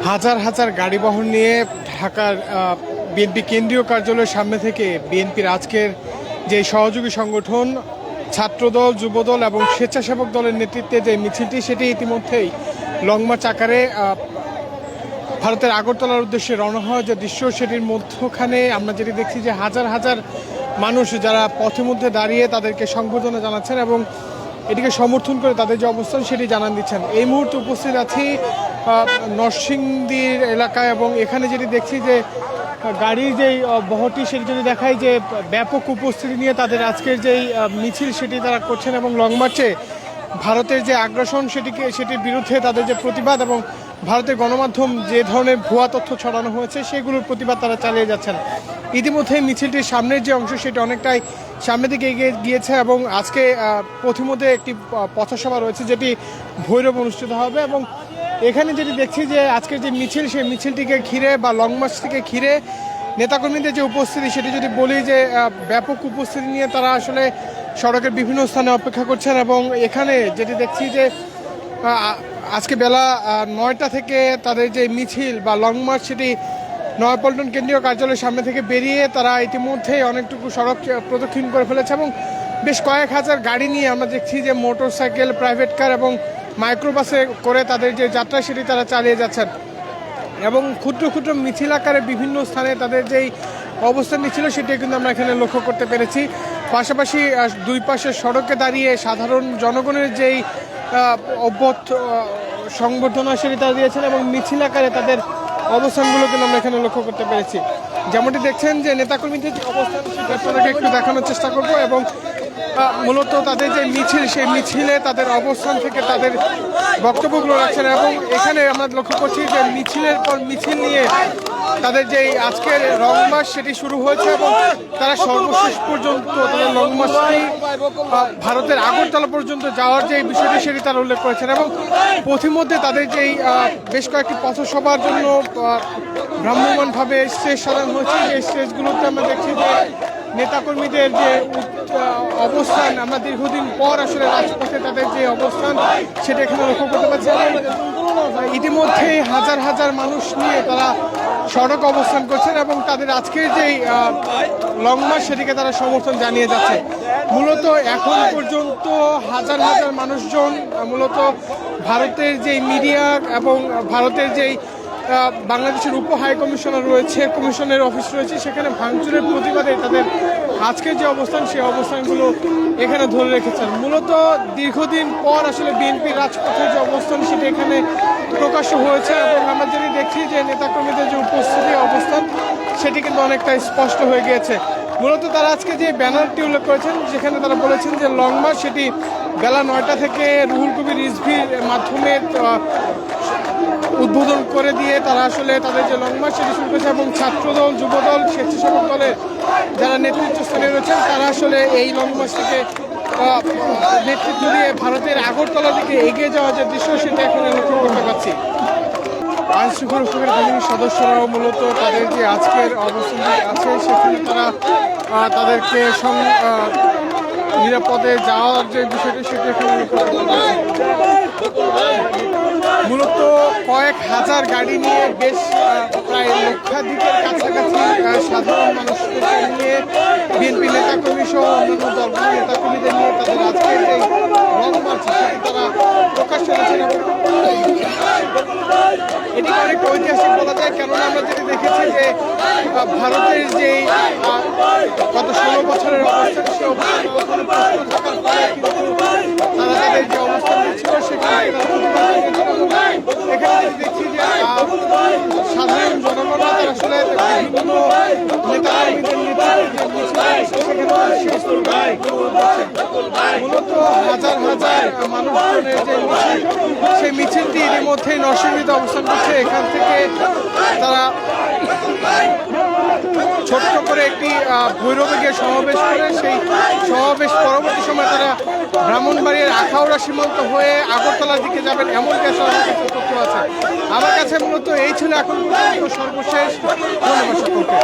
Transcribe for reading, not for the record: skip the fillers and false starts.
হাজার হাজার গাড়ি বহন নিয়ে ঢাকার বিএনপি কেন্দ্রীয় কার্যালয়ের সামনে থেকে বিএনপির আজকের যে সহযোগী সংগঠন ছাত্রদল, যুবদল এবং স্বেচ্ছাসেবক দলের নেতৃত্বে যে মিছিলটি সেটি ইতিমধ্যেই লং মার্চ আকারে ভারতের আগরতলার উদ্দেশ্যে রওনা হওয়ার যে দৃশ্য সেটির মধ্যখানে আমরা যেটি দেখছি যে হাজার হাজার মানুষ যারা পথের মধ্যে দাঁড়িয়ে তাদেরকে সংবর্ধনা জানাচ্ছেন এবং এটিকে সমর্থন করে তাদের যে অবস্থান সেটি জানান দিচ্ছেন। এই মুহূর্তে উপস্থিত আছি নরসিংদীর এলাকায় এবং এখানে যেটি দেখছি যে গাড়ির যেই বহরটি সেটি যদি দেখায় যে ব্যাপক উপস্থিতি নিয়ে তাদের আজকের যেই মিছিল সেটি তারা করছেন এবং লং মার্চে ভারতের যে আগ্রাসন সেটির বিরুদ্ধে তাদের যে প্রতিবাদ এবং ভারতের গণমাধ্যম যে ধরনের ভুয়া তথ্য ছড়ানো হয়েছে সেগুলোর প্রতিবাদ তারা চালিয়ে যাচ্ছেন। ইতিমধ্যে মিছিলটির সামনের যে অংশ সেটি অনেকটাই সামনের দিকে এগিয়ে গিয়েছে এবং আজকে পথিমধ্যে একটি পথসভা রয়েছে যেটি ভৈরব অনুষ্ঠিত হবে এবং এখানে যেটি দেখছি যে আজকের যে মিছিল সেই মিছিলটিকে ঘিরে বা লং মার্চ থেকে ঘিরে নেতাকর্মীদের যে উপস্থিতি সেটি যদি বলি যে ব্যাপক উপস্থিতি নিয়ে তারা আসলে সড়কের বিভিন্ন স্থানে অপেক্ষা করছেন এবং এখানে যেটি দেখছি যে আজকে বেলা 9টা থেকে তাদের যে মিছিল বা লং মার্চ সেটি নয়াপল্টন কেন্দ্রীয় কার্যালয়ের সামনে থেকে বেরিয়ে তারা ইতিমধ্যেই অনেকটুকু সড়ক প্রদক্ষিণ করে ফেলেছে এবং বেশ কয়েক হাজার গাড়ি নিয়ে আমরা দেখছি যে মোটর সাইকেল, প্রাইভেট কার এবং মাইক্রোবাসে করে তাদের যে যাত্রা সেটি তারা চালিয়ে যাচ্ছেন এবং ক্ষুদ্র ক্ষুদ্র মিছিল আকারে বিভিন্ন স্থানে তাদের যেই অবস্থান ছিল সেটি কিন্তু আমরা এখানে লক্ষ্য করতে পেরেছি। পাশাপাশি দুই পাশে সড়কে দাঁড়িয়ে সাধারণ জনগণের যেই অভ্যর্থ সংবর্ধনা সেটি তারা দিয়েছেন এবং মিছিল আকারে তাদের অবস্থানগুলো কিন্তু আমরা এখানে লক্ষ্য করতে পেরেছি। যেমনটি দেখছেন যে নেতাকর্মীদের যে অবস্থান সেটাকে একটু দেখানোর চেষ্টা করব এবং মূলত তাদের যে মিছিল সেই মিছিলে তাদের অবস্থান থেকে তাদের বক্তব্যগুলো রাখছেন এবং এখানে আমরা লক্ষ্য করছি যে মিছিলের পর মিছিল নিয়ে তাদের যে আজকের লং মার্চ সেটি শুরু হয়েছে এবং তারা সর্বশেষ পর্যন্ত তাদের লং মার্চটি ভারতের আগরতলা পর্যন্ত যাওয়ার যে বিষয়টি সেটি তারা উল্লেখ করেছেন এবং পথিমধ্যে তাদের যেই বেশ কয়েকটি পথসভার জন্য ভ্রাম্যমাণভাবে স্টেজ সাজানো হয়েছে যে স্টেজগুলোতে আমরা দেখছি যে নেতাকর্মীদের যে অবস্থান আমরা দীর্ঘদিন পর আসলে রাজপথে তাদের যে অবস্থান সেটা এখানে লক্ষ্য করতে পারছি ইতিমধ্যে হাজার হাজার মানুষ নিয়ে তারা সড়ক অবস্থান করছেন এবং তাদের আজকের যেই লং মার্চ সেটিকে তারা সমর্থন জানিয়ে যাচ্ছে। মূলত এখন পর্যন্ত হাজার হাজার মানুষজন মূলত ভারতের যেই মিডিয়া এবং ভারতের যেই বাংলাদেশের উপ হাই কমিশনার রয়েছে, কমিশনের অফিস রয়েছে সেখানে ভাঙচুরের প্রতিবাদে তাদের আজকের যে অবস্থান সেই অবস্থানগুলো এখানে ধরে রেখেছেন। মূলত দীর্ঘদিন পর আসলে বিএনপির রাজপথের যে অবস্থান সেটি এখানে প্রকাশ্য হয়েছে এবং আমরা যদি দেখি যে নেতাকর্মীদের যে উপস্থিতি অবস্থান সেটি কিন্তু অনেকটা স্পষ্ট হয়ে গিয়েছে। মূলত তারা আজকে যে ব্যানারটি উল্লেখ করেছেন যেখানে তারা বলেছেন যে লং মার্চ সেটি বেলা 9টা থেকে রুহুল কবির রিজভির মাধ্যমে উদ্বোধন করে দিয়ে তারা আসলে তাদের যে লং মার্চ সেটি শুরু করেছে এবং ছাত্রদল, যুবদল, স্বেচ্ছাসেবক দলের যারা নেতৃত্বস্থানে রয়েছেন তারা আসলে এই লং মার্চটিকে নেতৃত্ব দিয়ে ভারতের আগরতলার দিকে এগিয়ে যাওয়ার যে দৃশ্য সেটা এখানে লক্ষ্য করতে পারছি। আইন শৃঙ্খলা রক্ষকের বাহিনীর সদস্যরাও মূলত তাদের যে আজকের অবস্থান আছে সেখানে তারা তাদেরকে নিরাপদে যাওয়ার যে বিষয়টি সেটা এখানে মূলত কয়েক হাজার গাড়ি নিয়ে বেশ প্রায় লক্ষাধিকের কাছাকাছি সাধারণ মানুষদেরকে নিয়ে বিএনপি নেতাকর্মী সহ অন্যান্য দলগুলোর নেতাকর্মীদের নিয়ে তাদের আজকের এই লং মার্চ তারা প্রকাশ করেছেন এবং এটি অনেক ঐতিহাসিক বলা যায় কেননা আমরা যেটি দেখেছি যে ভারতের যে গত 16 বছরের অবস্থান সেই অবস্থান থাকার ফলে কিন্তু তারা তাদের যে অবস্থান ছিল সেখানে এখানে দেখছি যে সাধারণ জনগণরা তারা আসলে বিভিন্ন মূলত হাজার হাজার মানুষজনের যে মিছিল সেই মিছিলটি ইতিমধ্যেই নরসিংদীতে অবস্থান করছে। এখান থেকে তারা ছোট্ট করে একটি ভৈরবে গিয়ে সমাবেশ করে সেই সমাবেশ পরবর্তী সময় তারা ব্রাহ্মণবাড়িয়ার আখাউড়া সীমান্ত হয়ে আগরতলার দিকে যাবেন এমন কিছু আমার কাছে তথ্য আছে। আমার কাছে মূলত এই ছিল এখন পর্যন্ত সর্বশেষ। ধন্যবাদ সকলকে।